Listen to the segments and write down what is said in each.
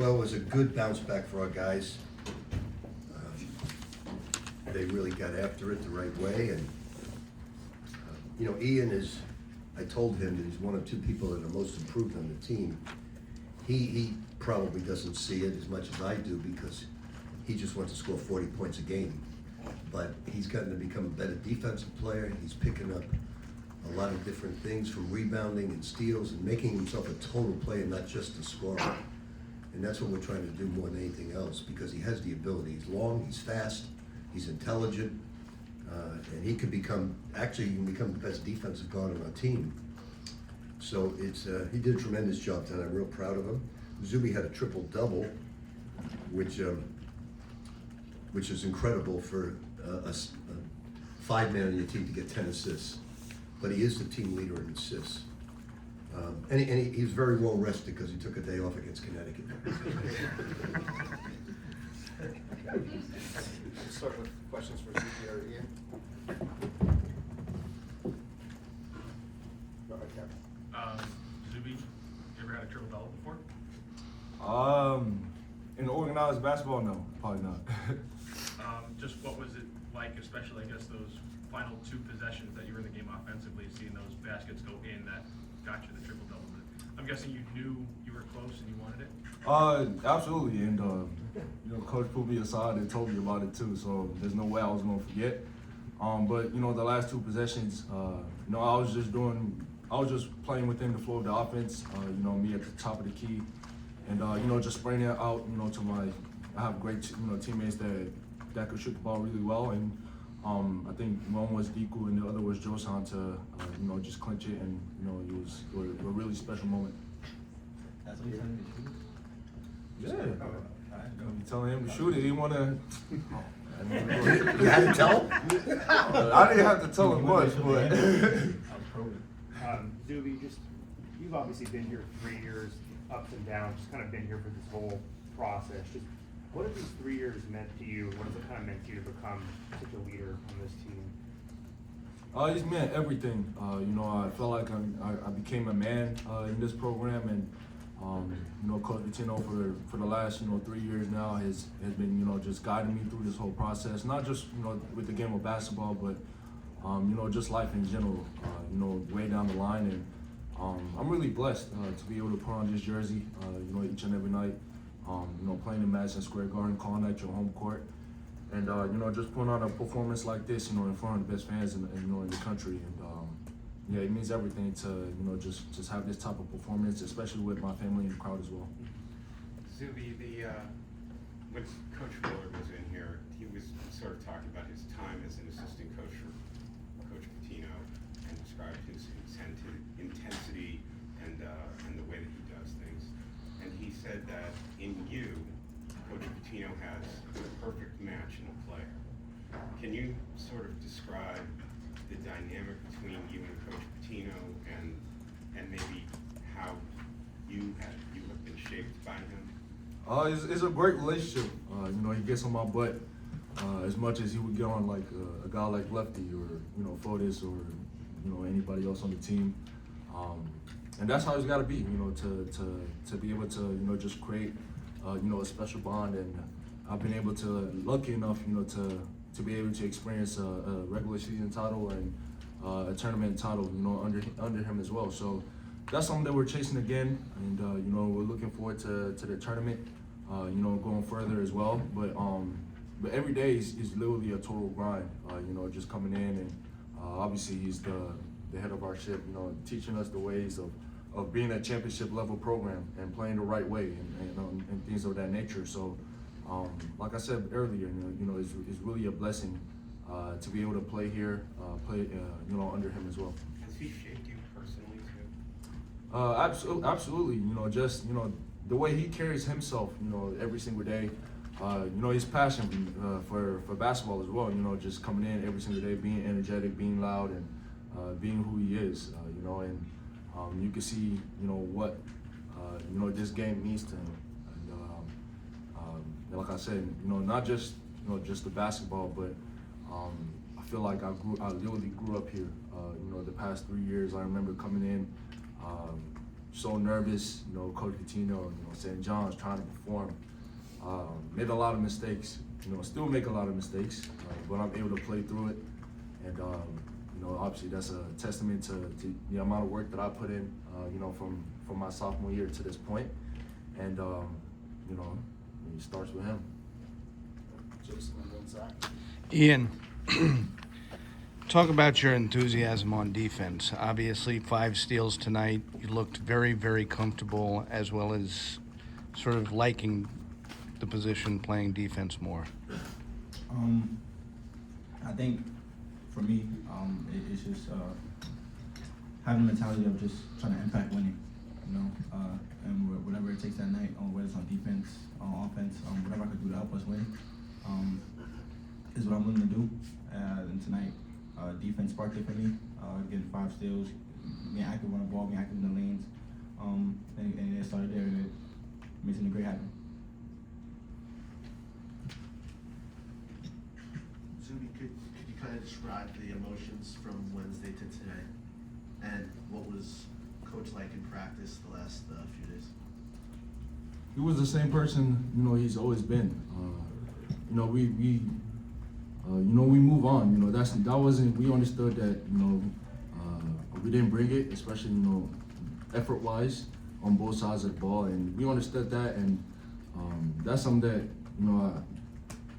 Well, it was a good bounce back for our guys. They really got after it the right way, and Ian is, I told him that he's one of two people that are most improved on the team. He probably doesn't see it as much as I do because he just wants to score 40 points a game. But he's gotten to become a better defensive player. He's picking up a lot of different things from rebounding and steals and making himself a total player, not just a scorer. And that's what we're trying to do more than anything else because he has the ability. He's long, he's fast, he's intelligent, and he can become the best defensive guard on our team. So he did a tremendous job tonight. I'm real proud of him. Zuby had a triple-double, which is incredible for a five-man on your team to get 10 assists. But he is the team leader in assists. And he was very well rested because he took a day off against Connecticut. We'll start with questions for Zuby or Ian. Go ahead, Kevin. Zuby, you ever had a triple double before? In organized basketball, no, probably not. Just what was it like, especially I guess those final two possessions that you were in the game offensively, seeing those baskets go in that got you the triple double? I'm guessing you knew you were close and you wanted it. Absolutely, and Coach pulled me aside and told me about it too. So there's no way I was gonna forget. But the last two possessions, I was just playing within the flow of the offense. Me at the top of the key, and just spraying it out. I have great teammates that could shoot the ball really well, and I think one was Diku and the other was Josan to just clinch it, and it was a really special moment. That's what you're telling me to shoot? Yeah. I'm telling him to shoot it. He wanna. You had to tell him? I didn't have to tell him much, but. Zuby, you've obviously been here 3 years, ups and downs, just kind of been here for this whole process. Just what have these 3 years meant to you? What has it kind of meant to you to become such a leader on this team? It's meant everything. I felt like I became a man in this program, and Coach Pitino for the last 3 years now has been just guiding me through this whole process. Not just with the game of basketball, but just life in general. Way down the line, and I'm really blessed to be able to put on this jersey. Each and every night. Playing in Madison Square Garden, calling at your home court, and just putting on a performance like this, in front of the best fans in the country, and it means everything to just have this type of performance, especially with my family in the crowd as well. Zuby, when Coach Willard was in here, he was sort of talking about his time as an assistant coach for Coach Pitino, and described his intensity and the way that he does things. And he said that in you, Coach Pitino has the perfect match in a player. Can you sort of describe the dynamic between you and Coach Pitino, and maybe how you have been shaped by him? It's a great relationship. He gets on my butt as much as he would get on like a guy like Lefty or Fotis or anybody else on the team. And that's how it's got to be, to be able to, just create, a special bond. And I've been able to, lucky enough, to be able to experience a regular season title and a tournament title, under him as well. So that's something that we're chasing again, and we're looking forward to the tournament, going further as well. But every day is literally a total grind, just coming in, and obviously he's the head of our ship, teaching us the ways of being a championship level program and playing the right way and things of that nature. So, like I said earlier, it's really a blessing to be able to play here, under him as well. Has he shaped you personally too? Absolutely. Just the way he carries himself, every single day. His passion for basketball as well. Just coming in every single day, being energetic, being loud, and being who he is. And you can see, what this game means to him. And like I said, not just just the basketball, but I feel like I literally grew up here. The past 3 years, I remember coming in, so nervous. You know, Coach Pitino, you know, St. John's trying to perform. Made a lot of mistakes. You know, still make a lot of mistakes, but I'm able to play through it. And you know, obviously that's a testament to the amount of work that I put in. You know, from my sophomore year to this point. And you know, it starts with him. Jason and then Zach. Ian, talk about your enthusiasm on defense. Obviously, 5 steals tonight. You looked very, very comfortable, as well as sort of liking the position, playing defense more. I think for me, it's just having the mentality of just trying to impact winning, you know, and whatever it takes that night, whether it's on defense, on offense, whatever I could do to help us win, is what I'm willing to do. And tonight, defense sparked it for me, getting 5 steals, being active on the ball, being active in the lanes, and it started there, and it made something great happen. Zuby, could you kind of describe the emotions from Wednesday to today, and what was Coach like in practice the last few days? He was the same person, you know, he's always been. You know, we move on. You know, that wasn't. We understood that. You know, we didn't bring it, especially, you know, effort-wise on both sides of the ball, and we understood that. And that's something that, you know,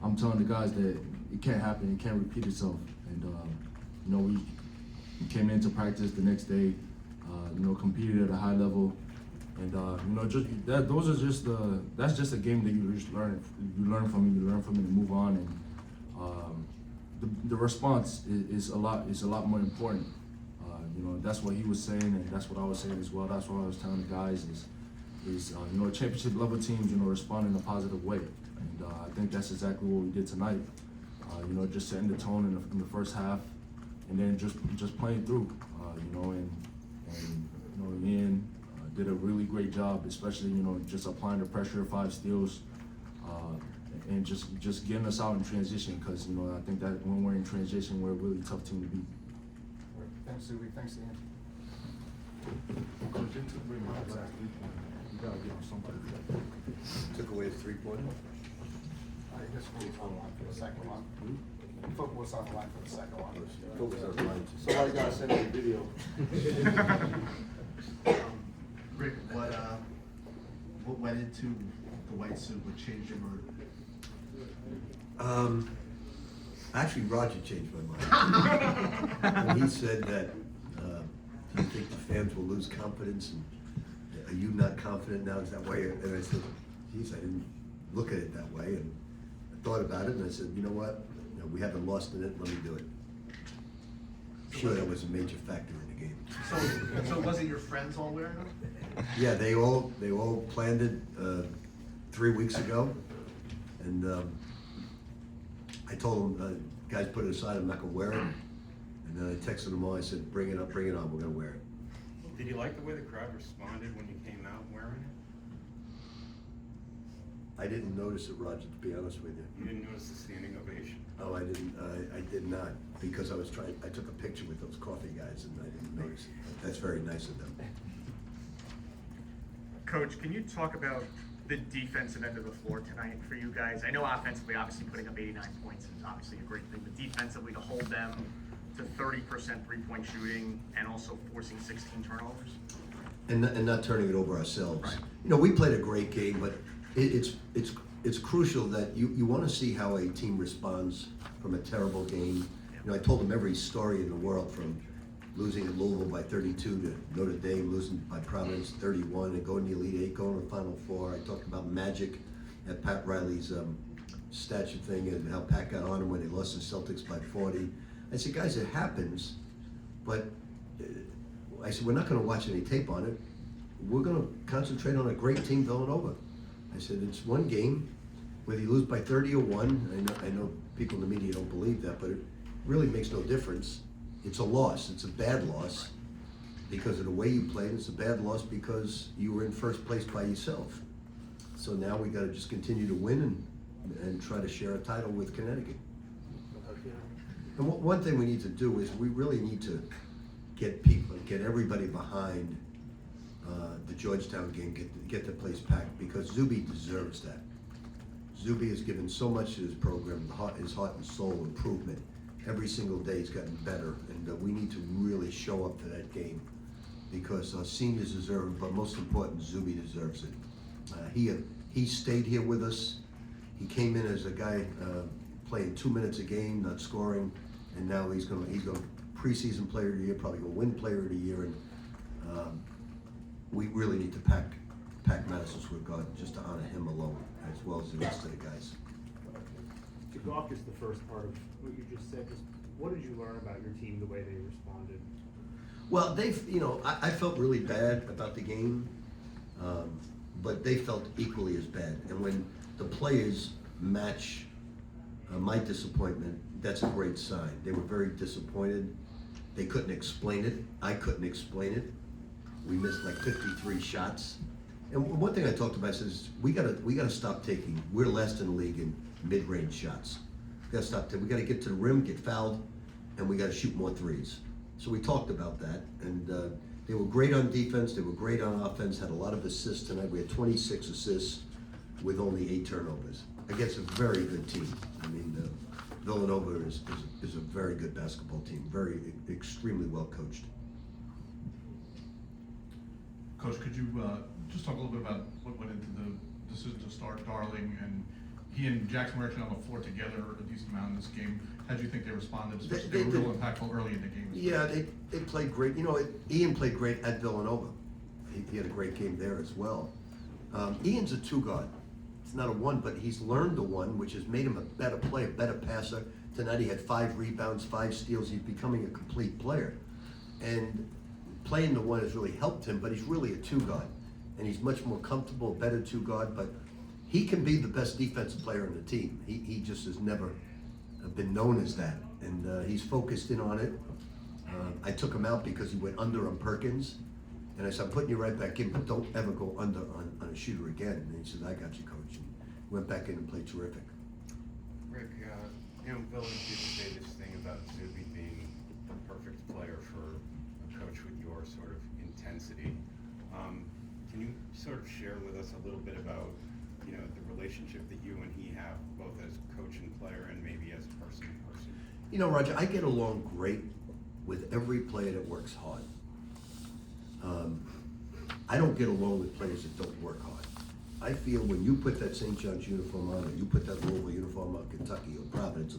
I'm telling the guys that it can't happen. It can't repeat itself. And you know, we came into practice the next day. You know, competed at a high level. And you know, just that. Those are just that's just a game that you just learn. You learn from it. You learn from it and move on. And the response is a lot more important. You know, that's what he was saying, and that's what I was saying as well. That's what I was telling the guys is you know, championship level teams, you know, respond in a positive way. And I think that's exactly what we did tonight. You know, just setting the tone in the first half, and then just playing through. You know, and you know, Ian did a really great job, especially, you know, just applying the pressure, 5 steals, and just getting us out in transition, because, you know, I think that when we're in transition, we're a really tough team to beat. Thanks, Zuby. Thanks, Ian. Coach, you took away my last 3-pointer. You gotta give him somebody. Took away his 3-pointer. I guess we'll on the line for the second one. Football was on the line for the second one. Focus on the line. Somebody gotta send me a video. Rick, what went into the white suit? What changed your mood? Actually, Roger changed my mind. When he said that, do you think the fans will lose confidence? And are you not confident now? Is that way? And I said, geez, I didn't look at it that way. And I thought about it, and I said, you know what? You know, we haven't lost in it. Let me do it. I'm sure that was a major factor in the game. So was it your friends all wearing them? Yeah, they all planned it 3 weeks ago, and I told them, guys, put it aside. I'm not gonna wear it. And then I texted them all. I said, bring it up, bring it on. We're gonna wear it. Did you like the way the crowd responded when you came out wearing it? I didn't notice it, Roger, to be honest with you. You didn't notice the standing ovation? Oh, I didn't. I did not, because I took a picture with those coffee guys, and I didn't notice it. That's very nice of them. Coach, can you talk about the defensive end of the floor tonight for you guys? I know offensively, obviously putting up 89 points is obviously a great thing, but defensively to hold them to 30% 3-point shooting and also forcing 16 turnovers? And not turning it over ourselves. Right. You know, we played a great game, but it's crucial that you want to see how a team responds from a terrible game. You know, I told them every story in the world, from losing at Louisville by 32 to Notre Dame losing by Providence 31 and going to the Elite Eight, going to the Final Four. I talked about Magic at Pat Riley's statue thing and how Pat got on him when they lost the Celtics by 40. I said, guys, it happens, but I said, we're not going to watch any tape on it. We're going to concentrate on a great team, Villanova. I said, it's one game, whether you lose by 30 or 1. I know people in the media don't believe that, but it really makes no difference. It's a loss. It's a bad loss because of the way you played. It's a bad loss because you were in first place by yourself. So now we got to just continue to win and try to share a title with Connecticut. And one thing we need to do is we really need to get everybody behind the Georgetown game, get the place packed, because Zuby deserves that. Zuby has given so much to his program, his heart and soul improvement. Every single day he's gotten better, and we need to really show up for that game, because seniors deserve it, but most important, Zuby deserves it. He stayed here with us. He came in as a guy playing 2 minutes a game, not scoring, and now he's going preseason player of the year, probably going to win player of the year, and we really need to pack Madison Square Garden just to honor him alone, as well as the rest of the guys. To go off just the first part of what you just said, just what did you learn about your team, the way they responded? Well, I felt really bad about the game, but they felt equally as bad. And when the players match my disappointment, that's a great sign. They were very disappointed. They couldn't explain it. I couldn't explain it. We missed like 53 shots. And one thing I talked about is we gotta stop taking. We're last in the league in mid-range shots. We gotta stop. We gotta get to the rim, get fouled, and we gotta shoot more threes. So we talked about that, and they were great on defense. They were great on offense. Had a lot of assists tonight. We had 26 assists with only 8 turnovers against a very good team. I mean, Villanova is a very good basketball team. Extremely well coached. Coach, could you just talk a little bit about what went into the decision to start Darling, and he and Jackson were actually on the floor together a decent amount in this game. How do you think they responded? Especially they were real impactful early in the game. Yeah, they played great. Ian played great at Villanova. He had a great game there as well. Ian's a 2-guard. It's not a 1, but he's learned the 1, which has made him a better player, better passer. Tonight he had 5 rebounds, 5 steals. He's becoming a complete player. And playing the 1 has really helped him, but he's really a 2-guard. And he's much more comfortable, better 2-guard, but he can be the best defensive player on the team. He just has never been known as that, and he's focused in on it. I took him out because he went under on Perkins, and I said, I'm putting you right back in, but don't ever go under on a shooter again. And he said, I got you, coach. And went back in and played terrific. Rick, Bill used to say this thing about Zuby being the perfect player for a coach with your sort of intensity. Can you sort of share with us a little bit about, the relationship that you and he have, both as coach and player, and maybe as a person to person? Roger, I get along great with every player that works hard. I don't get along with players that don't work hard. I feel when you put that St. John's uniform on, or you put that Louisville uniform on, Kentucky or Providence,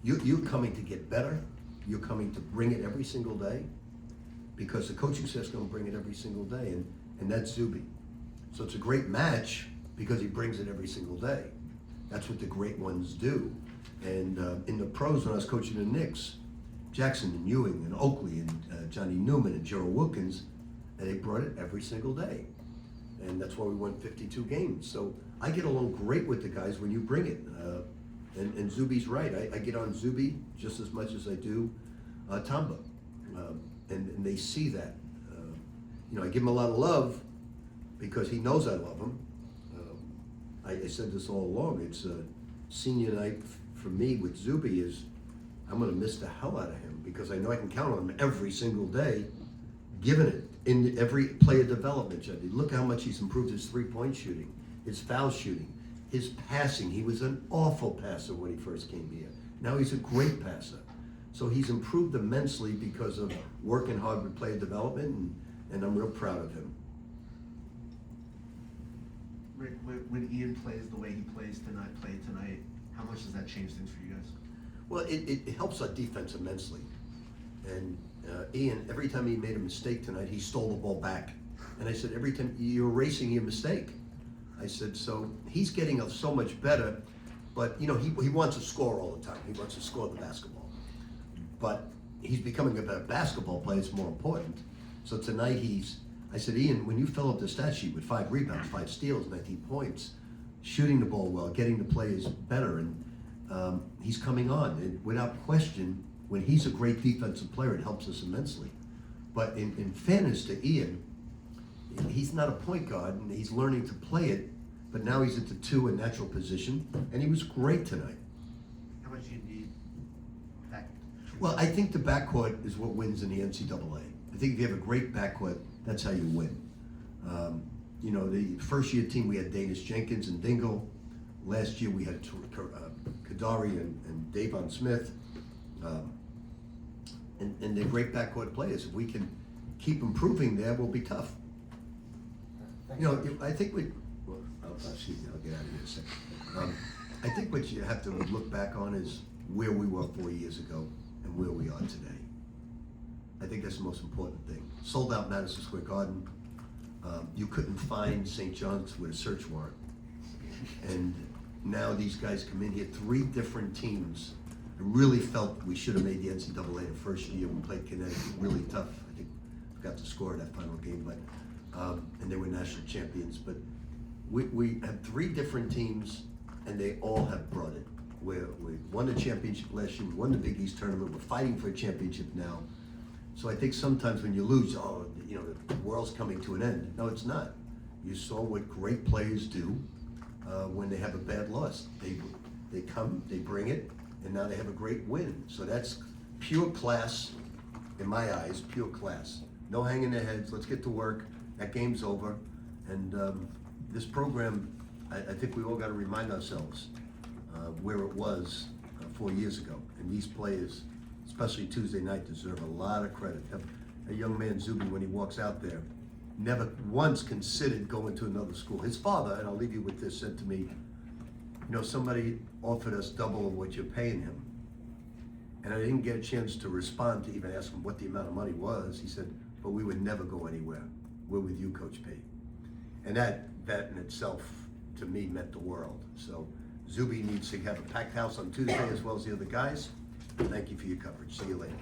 you're coming to get better. You're coming to bring it every single day, because the coaching staff's going to bring it every single day, and that's Zuby. So it's a great match because he brings it every single day. That's what the great ones do. And in the pros, when I was coaching the Knicks, Jackson and Ewing and Oakley and Johnny Newman and Gerald Wilkins, and they brought it every single day. And that's why we won 52 games. So I get along great with the guys when you bring it. And Zuby's right. I get on Zuby just as much as I do Tamba. And they see that. I give him a lot of love because he knows I love him. I said this all along. It's senior night for me with Zuby is I'm going to miss the hell out of him, because I know I can count on him every single day, giving it in every player development. Look how much he's improved his 3-point shooting, his foul shooting, his passing. He was an awful passer when he first came here. Now he's a great passer. So he's improved immensely because of working hard with player development, and I'm real proud of him. Rick, when Ian plays the way he played tonight, how much does that change things for you guys? Well, it helps our defense immensely. And Ian, every time he made a mistake tonight, he stole the ball back. And I said, every time you're erasing your mistake. I said, so he's getting so much better, but he wants to score all the time. He wants to score the basketball. But he's becoming a better basketball player. It's more important. So tonight I said, Ian, when you fill up the stat sheet with 5 rebounds, 5 steals, 19 points, shooting the ball well, getting the players better, and he's coming on. And without question, when he's a great defensive player, it helps us immensely. But in fairness to Ian, he's not a point guard, and he's learning to play it, but now he's at the 2 in natural position, and he was great tonight. How much do you need back? Well, I think the backcourt is what wins in the NCAA. I think if you have a great backcourt, that's how you win. You know, the first year team, we had Danish Jenkins and Dingle. Last year, we had Kadari and Davon Smith. And they're great backcourt players. If we can keep improving there, we'll be tough. Thanks, You know, Coach. I think excuse me, I'll get out of here in a second. I think what you have to look back on is where we were 4 years ago and where we are today. I think that's the most important thing. Sold out Madison Square Garden. You couldn't find St. John's with a search warrant. And now these guys come in here, 3 different teams. I really felt we should have made the NCAA the first year. We played Connecticut really tough. I think I forgot to score that final game, but and they were national champions. But we had 3 different teams, and they all have brought it. We won the championship last year. We won the Big East tournament. We're fighting for a championship now. So I think sometimes when you lose, you know, the world's coming to an end. No, it's not. You saw what great players do when they have a bad loss. They come, they bring it, and now they have a great win. So that's pure class, in my eyes, pure class. No hanging their heads. Let's get to work. That game's over. And this program, I think we all got to remind ourselves where it was 4 years ago. And these players, especially Tuesday night, deserve a lot of credit. A young man, Zuby, when he walks out there, never once considered going to another school. His father, and I'll leave you with this, said to me, you know, somebody offered us double of what you're paying him. And I didn't get a chance to respond to even ask him what the amount of money was. He said, but we would never go anywhere. We're with you, Coach P. And that in itself, to me, meant the world. So Zuby needs to have a packed house on Tuesday as well as the other guys. Thank you for your coverage. See you later.